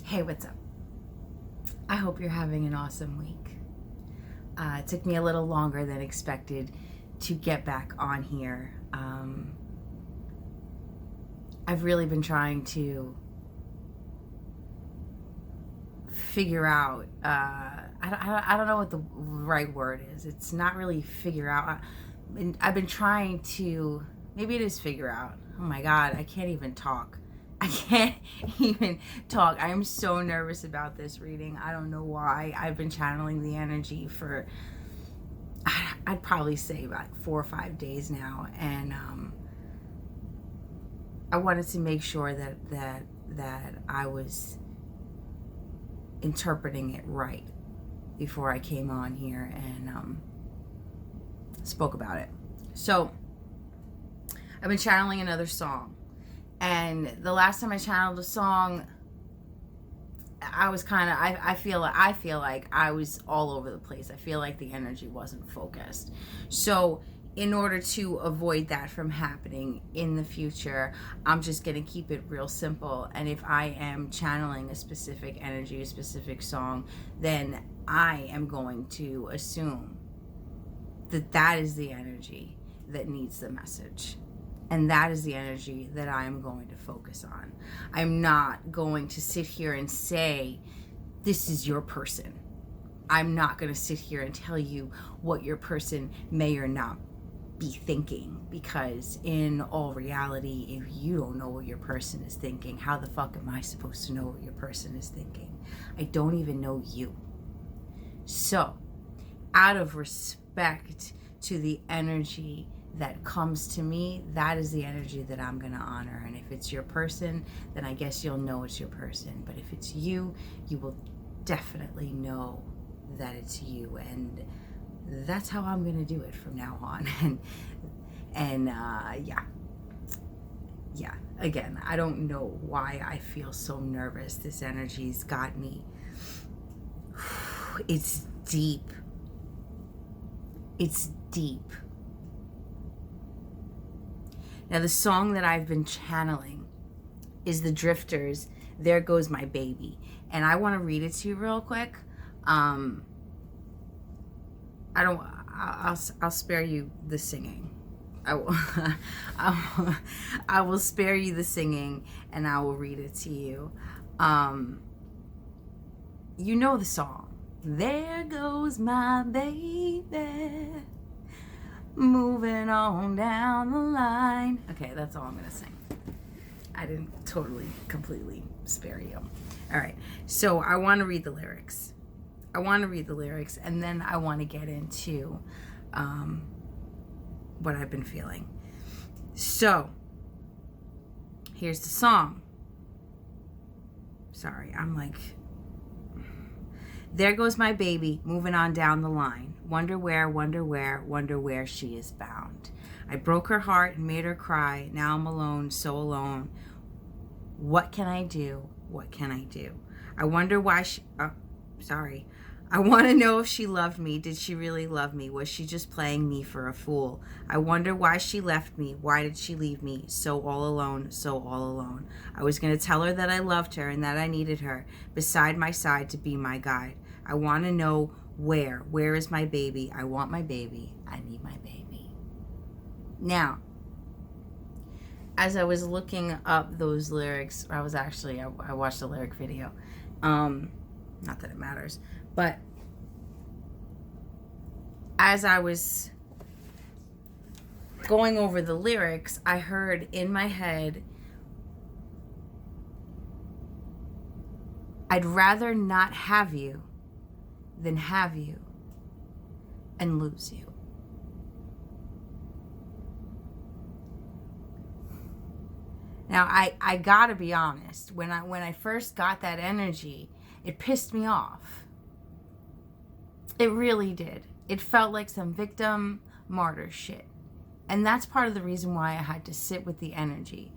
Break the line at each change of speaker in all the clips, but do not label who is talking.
Hey, what's up? I hope you're having an awesome week. It took me a little longer than expected to get back on here. I've really been trying to figure out, I don't know what the right word is. It's not really figure out. I've been trying to, maybe it is figure out. Oh my God, I can't even talk. I can't even talk. I am so nervous about this reading. I don't know why. I've been channeling the energy for, I'd probably say about 4 or 5 days now. And I wanted to make sure that I was interpreting it right before I came on here and spoke about it. So I've been channeling another song. And the last time I channeled a song, I was kind of, I feel like I was all over the place. I feel like the energy wasn't focused. So in order to avoid that from happening in the future, I'm just going to keep it real simple. And if I am channeling a specific energy, a specific song, then I am going to assume that that is the energy that needs the message. And that is the energy that I am going to focus on. I'm not going to sit here and say, this is your person. I'm not going to sit here and tell you what your person may or not be thinking, because in all reality, if you don't know what your person is thinking, how the fuck am I supposed to know what your person is thinking? I don't even know you. So, out of respect to the energy that comes to me, that is the energy that I'm going to honor. And if it's your person, then I guess you'll know it's your person. But if it's you, you will definitely know that it's you. And that's how I'm going to do it from now on. And yeah. Again, I don't know why I feel so nervous. This energy's got me. It's deep. It's deep. Now, the song that I've been channeling is the Drifters, There Goes My Baby. And I want to read it to you real quick. I'll spare you the singing. I will spare you the singing, and I will read it to you. You know the song. There goes my baby, moving on down the line. Okay, that's all I'm going to sing. I didn't completely spare you. All right, so I want to read the lyrics. And then I want to get into what I've been feeling. So, here's the song. Sorry, I'm like... There goes my baby, moving on down the line. Wonder where she is bound. I broke her heart and made her cry. Now I'm alone, so alone. What can I do? I wonder why she... I want to know if she loved me. Did she really love me? Was she just playing me for a fool? I wonder why she left me. Why did she leave me so all alone? I was going to tell her that I loved her and that I needed her beside my side to be my guide. I want to know where. Where is my baby? I want my baby. I need my baby. Now, as I was looking up those lyrics, I watched a lyric video. Not that it matters. But as I was going over the lyrics, I heard in my head, I'd rather not have you than have you and lose you. Now, I gotta be honest. When I first got that energy, it pissed me off. It really did. It felt like some victim martyr shit. And that's part of the reason why I had to sit with the energy.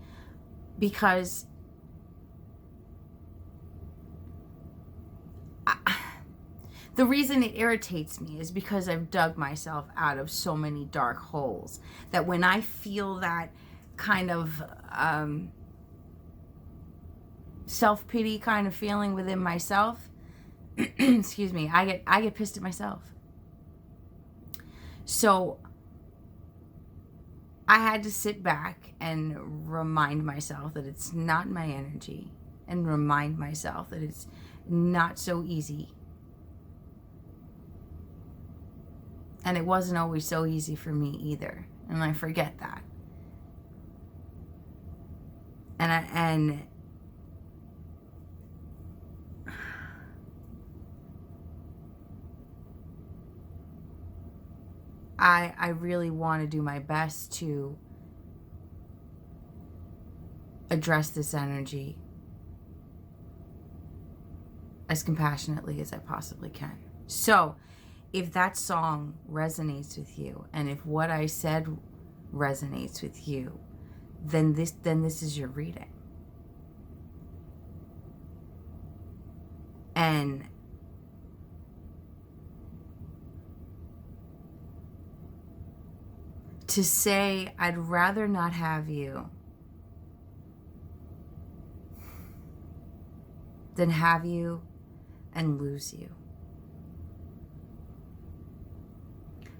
Because the reason it irritates me is because I've dug myself out of so many dark holes that when I feel that kind of self-pity kind of feeling within myself, excuse me, I get pissed at myself. So I had to sit back and remind myself that it's not my energy, and remind myself that it's not so easy. And it wasn't always so easy for me either. And I forget that. And I really want to do my best to address this energy as compassionately as I possibly can. So, if that song resonates with you, and if what I said resonates with you, then this is your reading. And to say, I'd rather not have you than have you and lose you.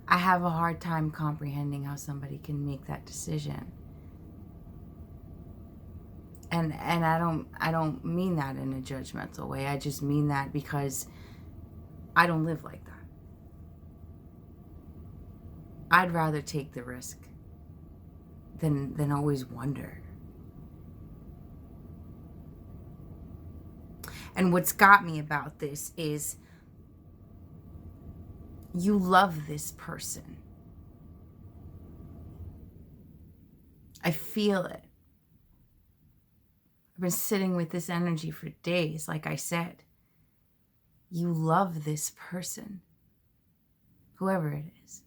I have a hard time comprehending how somebody can make that decision. And I don't mean that in a judgmental way. I just mean that because I don't live like that. I'd rather take the risk than always wonder. And what's got me about this is you love this person. I feel it. I've been sitting with this energy for days, like I said. You love this person, whoever it is.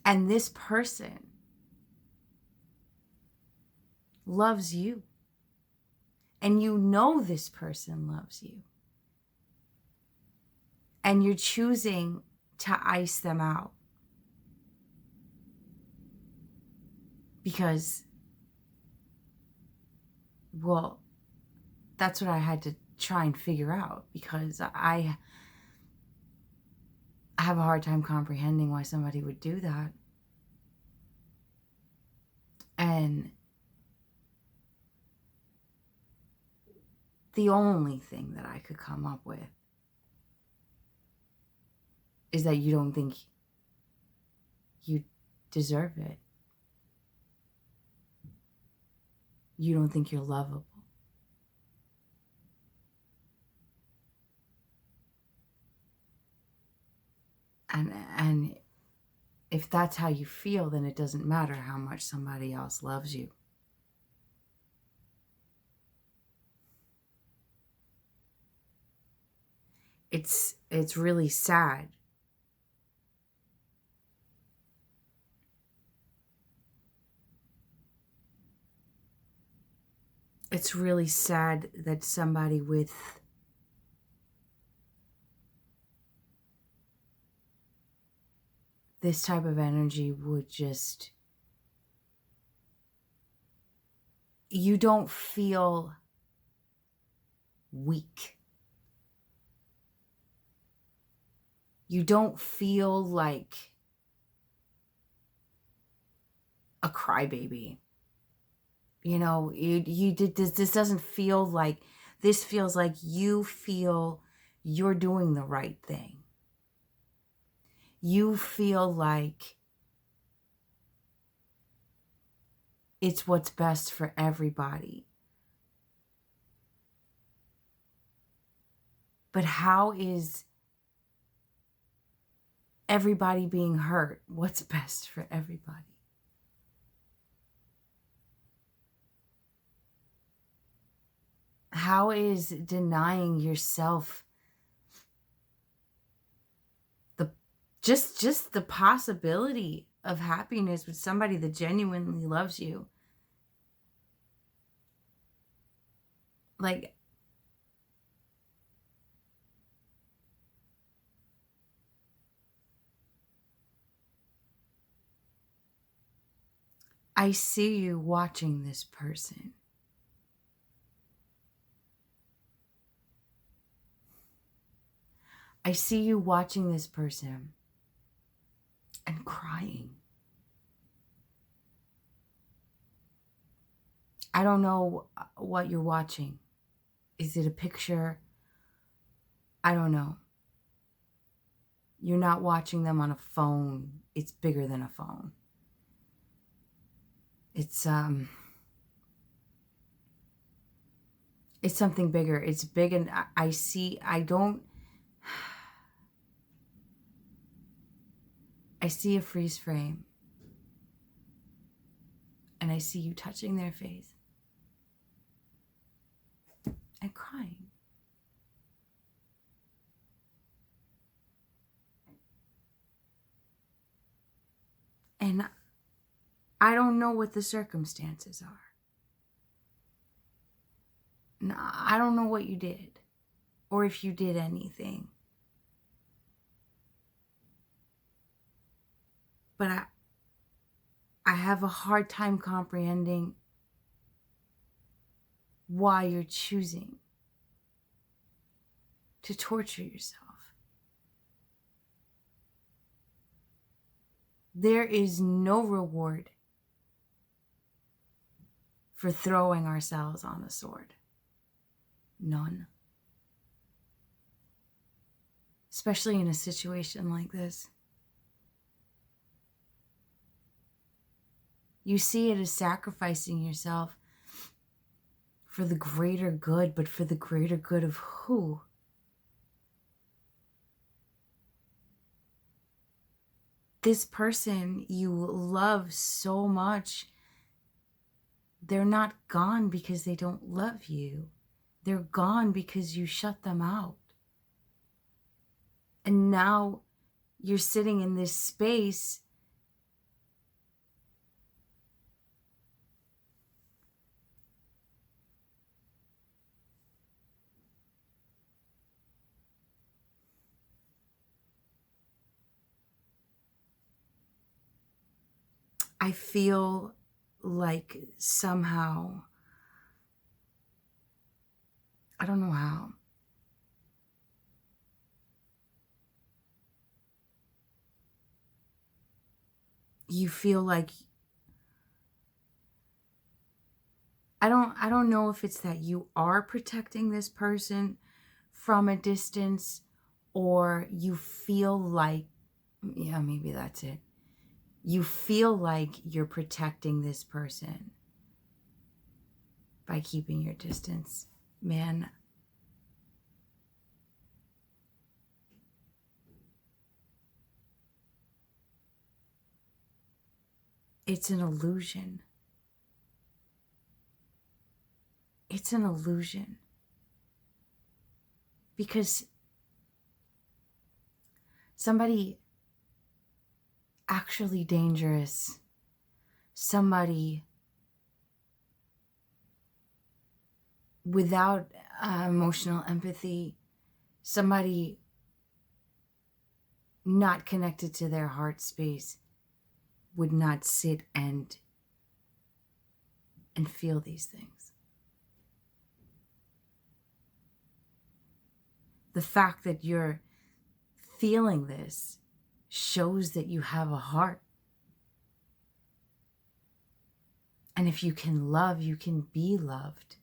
And this person loves you. And you know this person loves you. And you're choosing to ice them out. Because, well, that's what I had to try and figure out. Because I have a hard time comprehending why somebody would do that. And the only thing that I could come up with is that you don't think you deserve it. You don't think you're lovable. And if that's how you feel, then it doesn't matter how much somebody else loves you. It's really sad. It's really sad that somebody with this type of energy would just... You don't feel weak. You don't feel like a crybaby. You know, you did this doesn't feel like... This feels like you feel you're doing the right thing. You feel like it's what's best for everybody. But how is everybody being hurt what's best for everybody? How is denying yourself just the possibility of happiness with somebody that genuinely loves you? Like, I see you watching this person. I see you watching this person and crying. I don't know what you're watching. Is it a picture? I don't know. You're not watching them on a phone. It's bigger than a phone. It's something bigger. It's big, and I see a freeze frame, and I see you touching their face and crying. And I don't know what the circumstances are. And I don't know what you did, or if you did anything. But I have a hard time comprehending why you're choosing to torture yourself. There is no reward for throwing ourselves on the sword. None. Especially in a situation like this. You see it as sacrificing yourself for the greater good, but for the greater good of who? This person you love so much, they're not gone because they don't love you. They're gone because you shut them out. And now you're sitting in this space I feel like somehow, I don't know how, you feel like, I don't know if it's that you are protecting this person from a distance, or you feel like, yeah, maybe that's it. You feel like you're protecting this person by keeping your distance. Man, it's an illusion. It's an illusion. Because somebody actually dangerous, somebody without emotional empathy, somebody not connected to their heart space would not sit and feel these things. The fact that you're feeling this shows that you have a heart. And if you can love, you can be loved.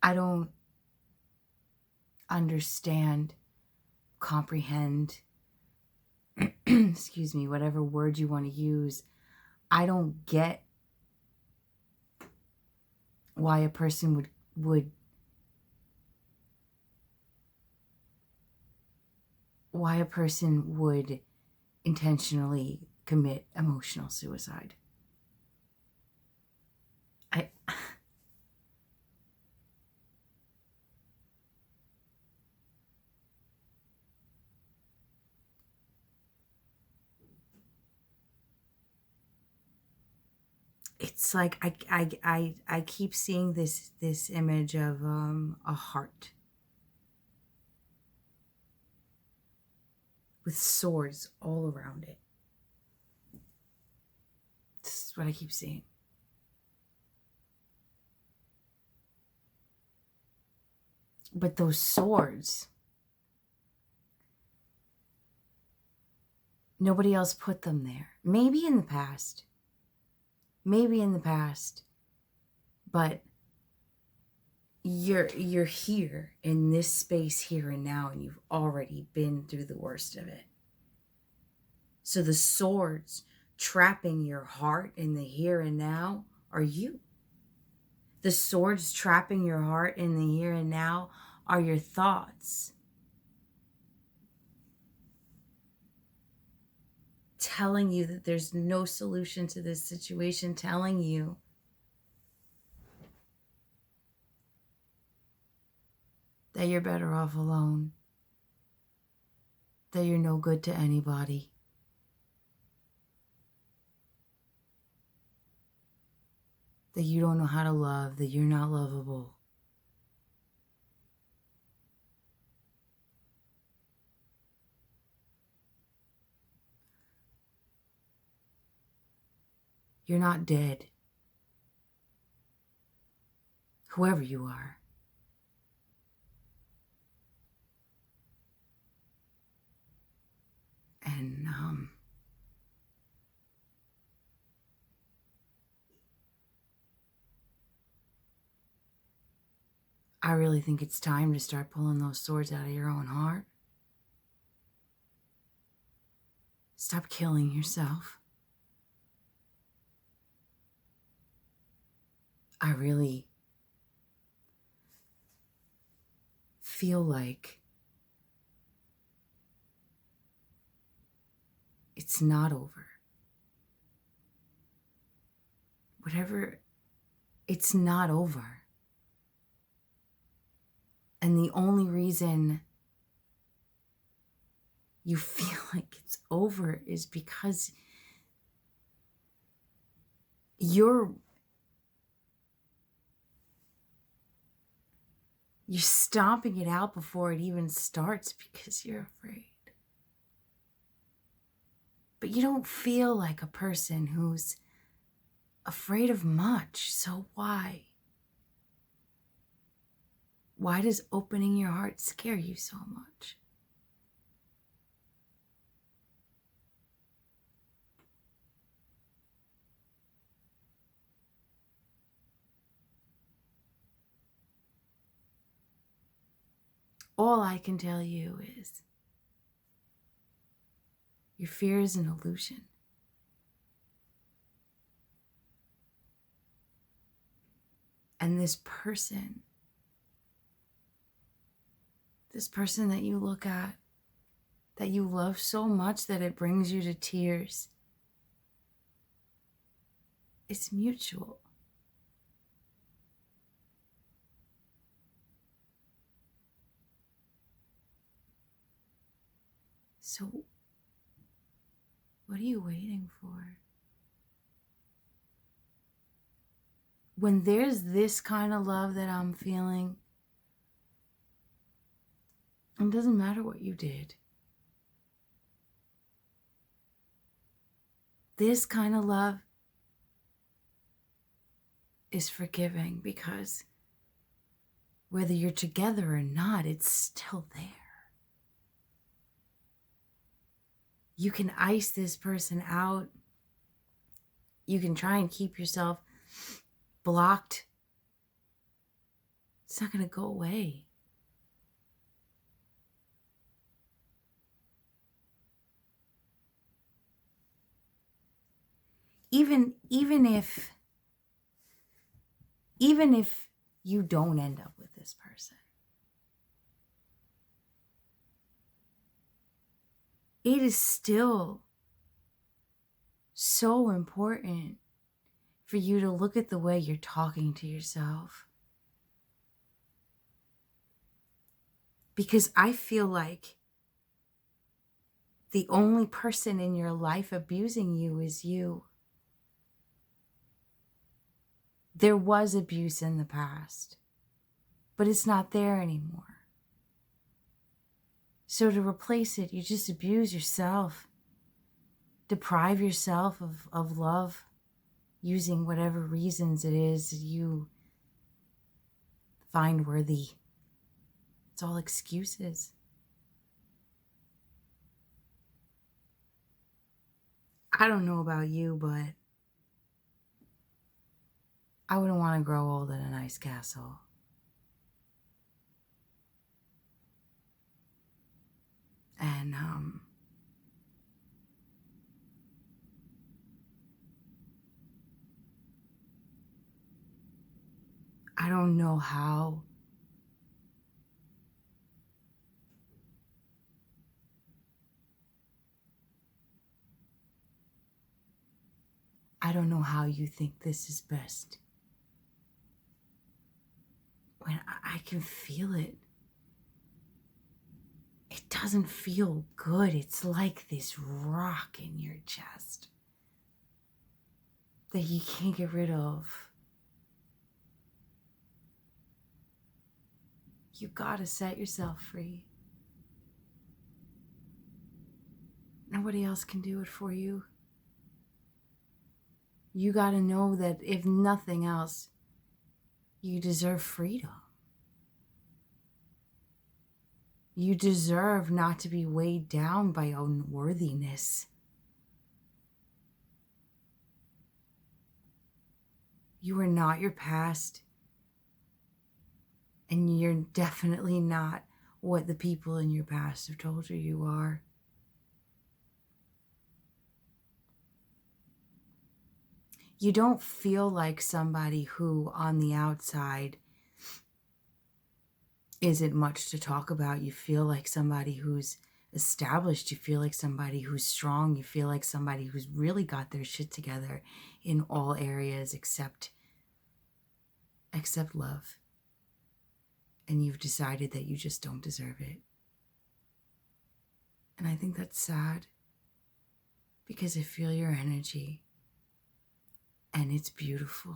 I don't understand, comprehend, excuse me, whatever word you want to use. I don't get why a person would intentionally commit emotional suicide. It's like I keep seeing this image of a heart. with swords all around it. This is what I keep seeing. But those swords, nobody else put them there. Maybe in the past. But you're here in this space here and now, and you've already been through the worst of it. So the swords trapping your heart in the here and now are you. The swords trapping your heart in the here and now are your thoughts. Telling you that there's no solution to this situation, telling you that you're better off alone, that you're no good to anybody. That you don't know how to love, that you're not lovable. You're not dead. Whoever you are. And I really think it's time to start pulling those swords out of your own heart. Stop killing yourself. I really feel like it's not over. It's not over. And the only reason you feel like it's over is because you're stomping it out before it even starts because you're afraid. But you don't feel like a person who's afraid of much, so why? Why does opening your heart scare you so much? All I can tell you is your fear is an illusion. And this person that you look at, that you love so much that it brings you to tears, it's mutual. So, what are you waiting for? When there's this kind of love that I'm feeling, it doesn't matter what you did. This kind of love is forgiving because whether you're together or not, it's still there. You can ice this person out. You can try and keep yourself blocked. It's not going to go away. Even if you don't end up with this person, it is still so important for you to look at the way you're talking to yourself. Because I feel like the only person in your life abusing you is you. There was abuse in the past, but it's not there anymore. So to replace it, you just abuse yourself, deprive yourself of love, using whatever reasons it is you find worthy. It's all excuses. I don't know about you, but I wouldn't want to grow old in an ice castle. And I don't know how you think this is best. When I can feel it. It doesn't feel good. It's like this rock in your chest that you can't get rid of. You gotta set yourself free. Nobody else can do it for you. You gotta know that if nothing else, you deserve freedom. You deserve not to be weighed down by unworthiness. You are not your past. And you're definitely not what the people in your past have told you you are. You don't feel like somebody who on the outside isn't much to talk about. You feel like somebody who's established. You feel like somebody who's strong. You feel like somebody who's really got their shit together in all areas except love. And you've decided that you just don't deserve it. And I think that's sad because I feel your energy and it's beautiful.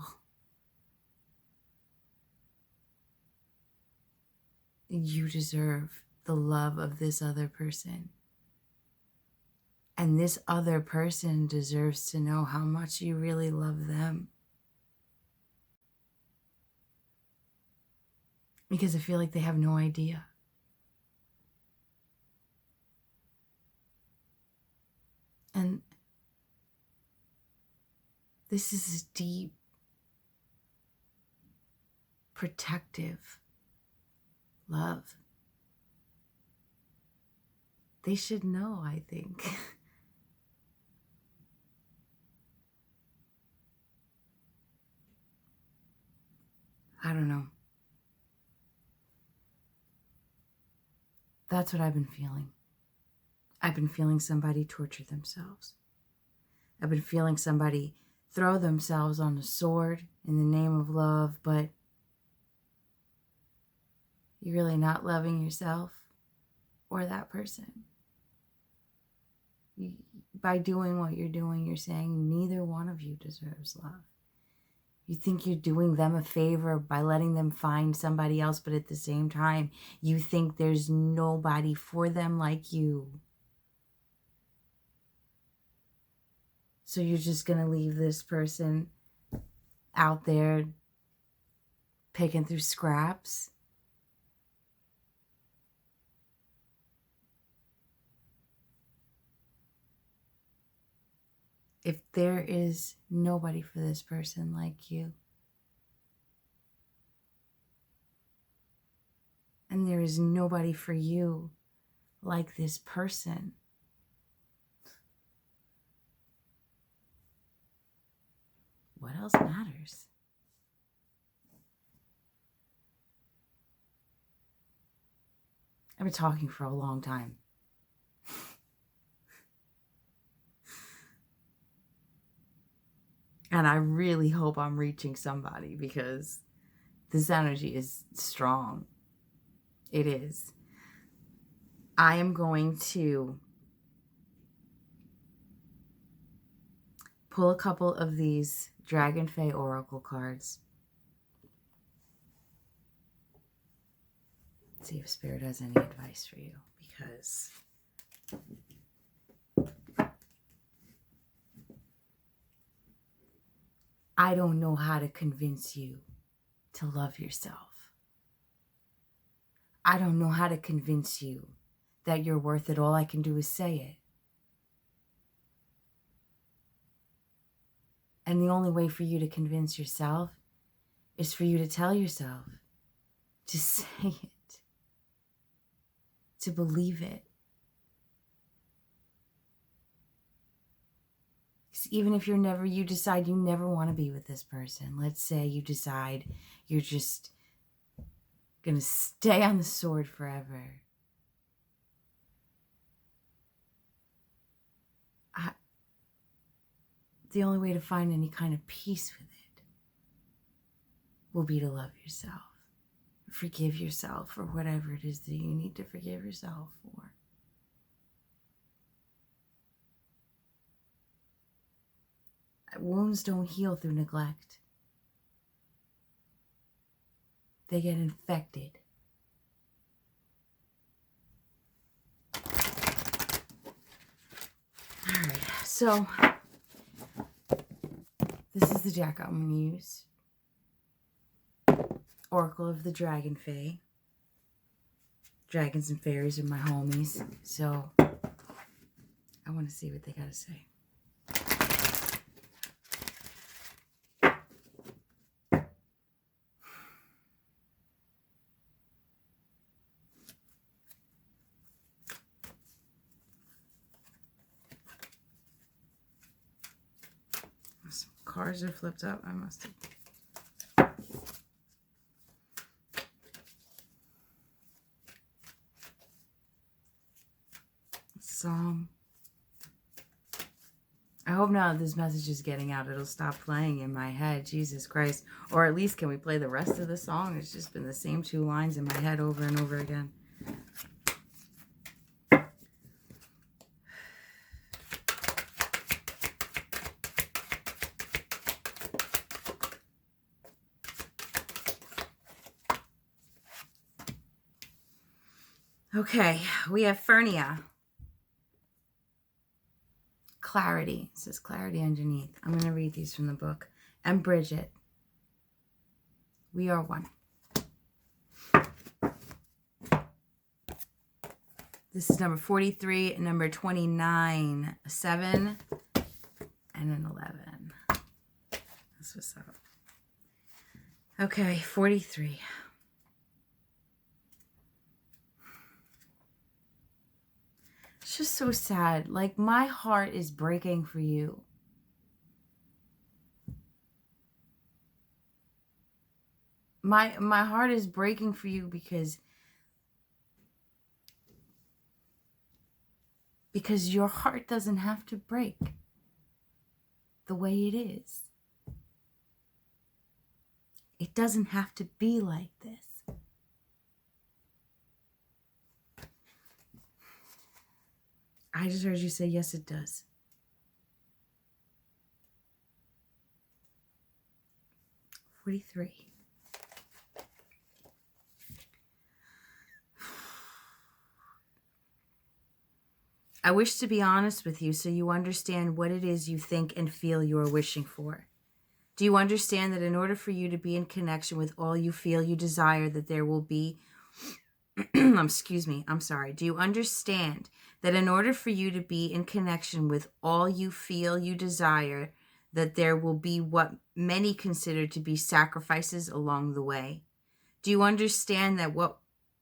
You deserve the love of this other person. And this other person deserves to know how much you really love them. Because I feel like they have no idea. And this is a deep, protective love. They should know, I think. I don't know. That's what I've been feeling. I've been feeling somebody torture themselves. I've been feeling somebody throw themselves on a sword in the name of love, but you're really not loving yourself or that person. By doing what you're doing, you're saying neither one of you deserves love. You think you're doing them a favor by letting them find somebody else, but at the same time, you think there's nobody for them like you. So you're just going to leave this person out there picking through scraps? If there is nobody for this person like you, and there is nobody for you like this person, what else matters? I've been talking for a long time. And I really hope I'm reaching somebody because this energy is strong. It is. I am going to pull a couple of these Dragon Fae Oracle cards. See if Spirit has any advice for you, because I don't know how to convince you to love yourself. I don't know how to convince you that you're worth it. All I can do is say it. And the only way for you to convince yourself is for you to tell yourself, to say it, to believe it. Because even if you decide you never want to be with this person, let's say you decide you're just going to stay on the sword forever. The only way to find any kind of peace with it will be to love yourself. Forgive yourself for whatever it is that you need to forgive yourself for. Wounds don't heal through neglect. They get infected. All right, so this is the deck I'm going to use. Oracle of the Dragon Fae. Dragons and fairies are my homies, so I want to see what they got to say. Some cards are flipped up. I must have. Song. I hope now that this message is getting out, it'll stop playing in my head. Jesus Christ. Or at least can we play the rest of the song? It's just been the same two lines in my head over and over again. Okay, we have Fernia. Clarity. It says clarity underneath. I'm going to read these from the book. And Bridget. We are one. This is number 43 and number 29. 7 and an 11. That's what's up. Okay, 43. It's just so sad. Like, my heart is breaking for you. My heart is breaking for you because your heart doesn't have to break the way it is. It doesn't have to be like this. I just heard you say, yes, it does. $43. I wish to be honest with you so you understand what it is you think and feel you are wishing for. Do you understand that in order for you to be in connection with all you feel you desire, that there will be... Excuse me, I'm sorry. Do you understand that in order for you to be in connection with all you feel you desire, that there will be what many consider to be sacrifices along the way? Do you understand that what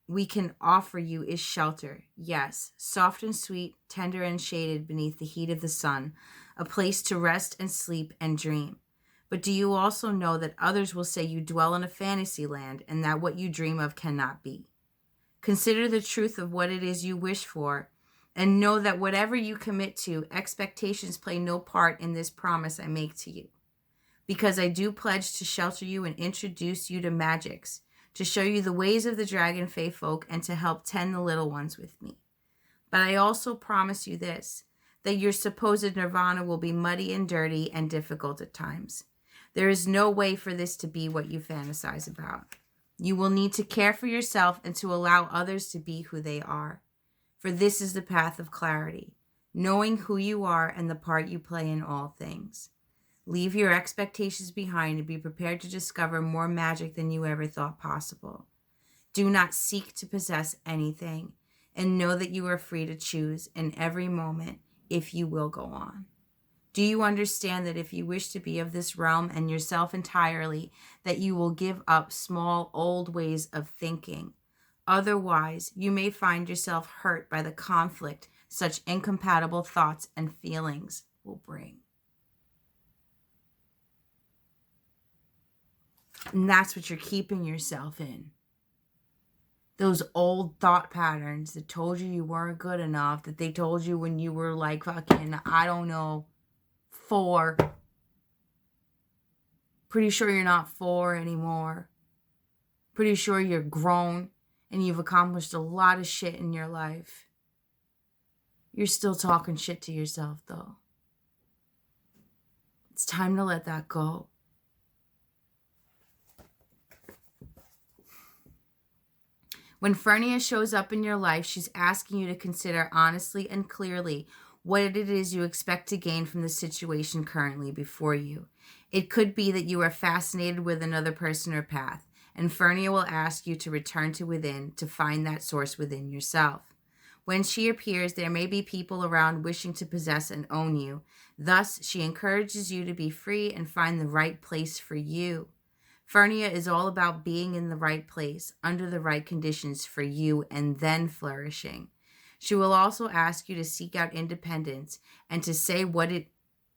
we can offer you is shelter? Yes, soft and sweet, tender and shaded beneath the heat of the sun, a place to rest and sleep and dream. But do you also know that others will say you dwell in a fantasy land and that what you dream of cannot be? Consider the truth of what it is you wish for, and know that whatever you commit to, expectations play no part in this promise I make to you. Because I do pledge to shelter you and introduce you to magics, to show you the ways of the dragon fae folk, and to help tend the little ones with me. But I also promise you this, that your supposed nirvana will be muddy and dirty and difficult at times. There is no way for this to be what you fantasize about. You will need to care for yourself and to allow others to be who they are. For this is the path of clarity, knowing who you are and the part you play in all things. Leave your expectations behind and be prepared to discover more magic than you ever thought possible. Do not seek to possess anything, and know that you are free to choose in every moment if you will go on. Do you understand that if you wish to be of this realm and yourself entirely, that you will give up small, old ways of thinking? Otherwise, you may find yourself hurt by the conflict such incompatible thoughts and feelings will bring. And that's what you're keeping yourself in. Those old thought patterns that told you weren't good enough, that they told you when you were like fucking, I don't know, 4. Pretty sure you're not 4 anymore. Pretty sure you're grown and you've accomplished a lot of shit in your life. You're still talking shit to yourself though. It's time to let that go. When Fernia shows up in your life, she's asking you to consider honestly and clearly what it is you expect to gain from the situation currently before you. It could be that you are fascinated with another person or path, and Fernia will ask you to return to within to find that source within yourself. When she appears, there may be people around wishing to possess and own you. Thus, she encourages you to be free and find the right place for you. Fernia is all about being in the right place, under the right conditions for you, and then flourishing. She will also ask you to seek out independence and to say what it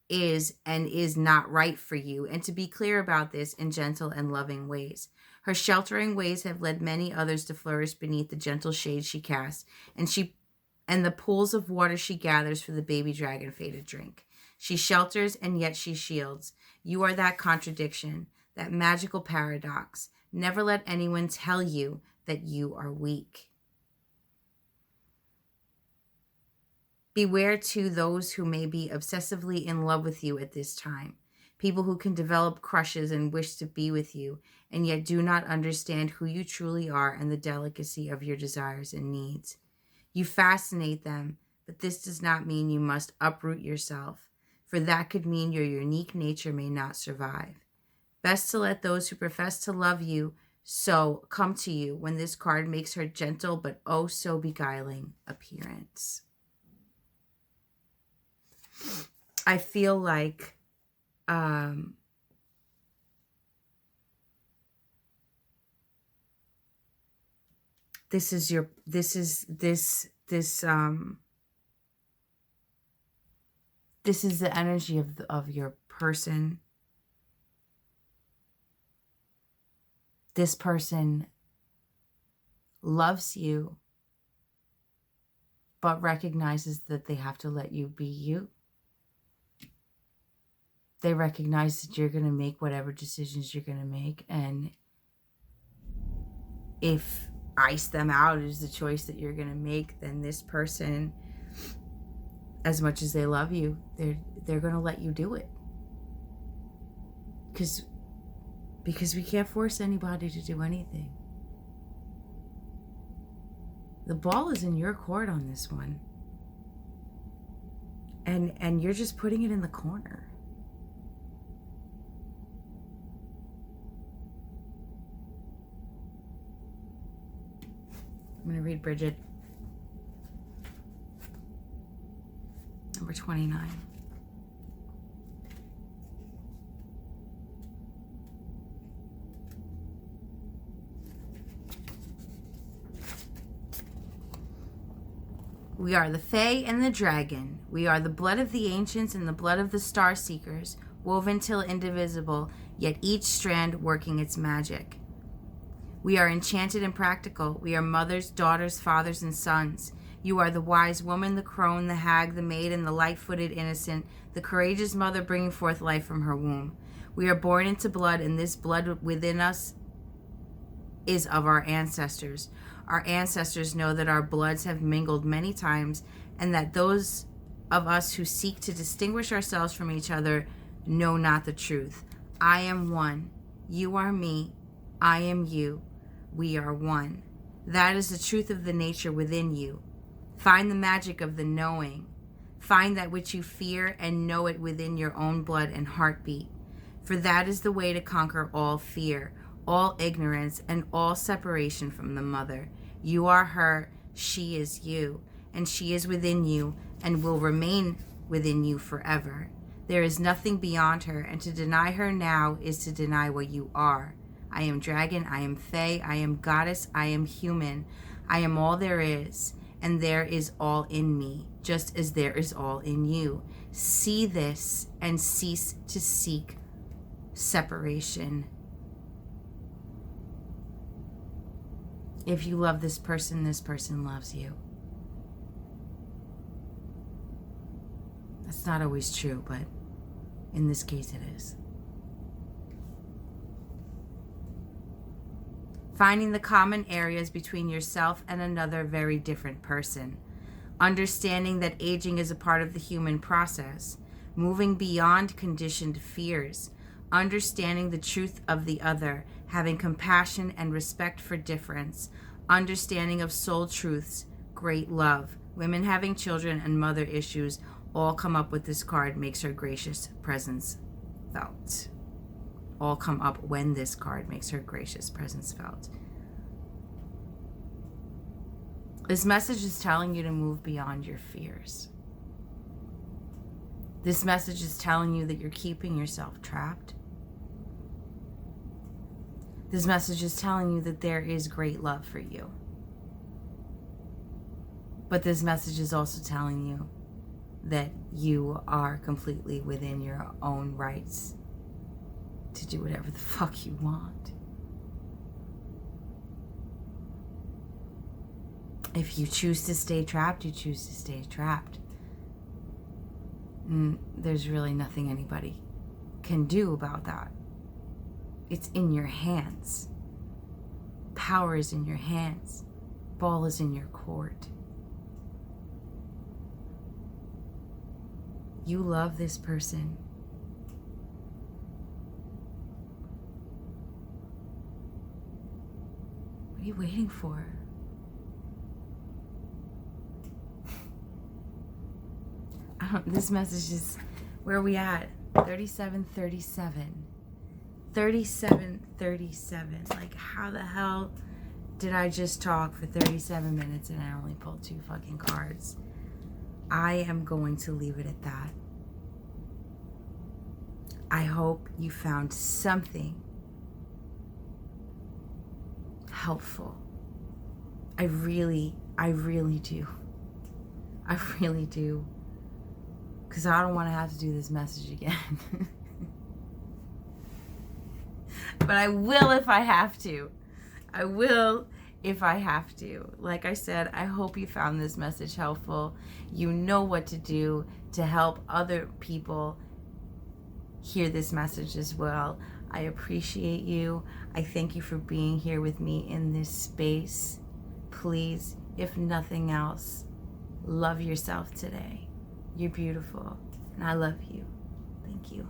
is and is not right for you, and to be clear about this in gentle and loving ways. Her sheltering ways have led many others to flourish beneath the gentle shade she casts, and the pools of water she gathers for the baby dragon fae to drink. She shelters and yet she shields. You are that contradiction, that magical paradox. Never let anyone tell you that you are weak. Beware to those who may be obsessively in love with you at this time. People who can develop crushes and wish to be with you, and yet do not understand who you truly are and the delicacy of your desires and needs. You fascinate them, but this does not mean you must uproot yourself, for that could mean your unique nature may not survive. Best to let those who profess to love you so come to you when this card makes her gentle but oh so beguiling appearance. I feel like this is the energy of your person. This person loves you, but recognizes that they have to let you be you. They recognize that you're going to make whatever decisions you're going to make, and if ice them out is the choice that you're going to make, then this person, as much as they love you, they're going to let you do it. Because we can't force anybody to do anything. The ball is in your court on this one. And you're just putting it in the corner. I'm going to read Bridget. Number 29. We are the Fae and the Dragon. We are the blood of the ancients and the blood of the star seekers, woven till indivisible, yet each strand working its magic. We are enchanted and practical. We are mothers, daughters, fathers, and sons. You are the wise woman, the crone, the hag, the maid, and the light-footed innocent, the courageous mother bringing forth life from her womb. We are born into blood, and this blood within us is of our ancestors. Our ancestors know that our bloods have mingled many times, and that those of us who seek to distinguish ourselves from each other know not the truth. I am one. You are me. I am you. we are one. That is the truth of the nature within you. Find the magic of the knowing. Find that which you fear and know it within your own blood and heartbeat. For that is the way to conquer all fear, all ignorance, and all separation from the mother. You are her, she is you, and she is within you and will remain within you forever. There is nothing beyond her, and to deny her now is to deny what you are. I am dragon, I am fae, I am goddess, I am human. I am all there is, and there is all in me, just as there is all in you. See this and cease to seek separation. If you love this person loves you. That's not always true, but in this case it is. Finding the common areas between yourself and another very different person. Understanding that aging is a part of the human process. Moving beyond conditioned fears. Understanding the truth of the other. Having compassion and respect for difference. Understanding of soul truths. Great love. Women having children and mother issues all come up with this card. Makes her gracious presence felt. All come up when this card makes her gracious presence felt. This message is telling you to move beyond your fears. This message is telling you that you're keeping yourself trapped. This message is telling you that there is great love for you. But this message is also telling you that you are completely within your own rights to do whatever the fuck you want. If you choose to stay trapped, you choose to stay trapped. There's really nothing anybody can do about that. It's in your hands. Power is in your hands. Ball is in your court. You love this person. What are you waiting for? This message is, where are we at? 3737. 3737. Like, how the hell did I just talk for 37 minutes and I only pulled 2 fucking cards? I am going to leave it at that. I hope you found something helpful. I really do. I really do. Because I don't want to have to do this message again. But I will if I have to. I will if I have to. Like I said, I hope you found this message helpful. You know what to do to help other people hear this message as well. I appreciate you. I thank you for being here with me in this space. Please, if nothing else, love yourself today. You're beautiful, and I love you. Thank you.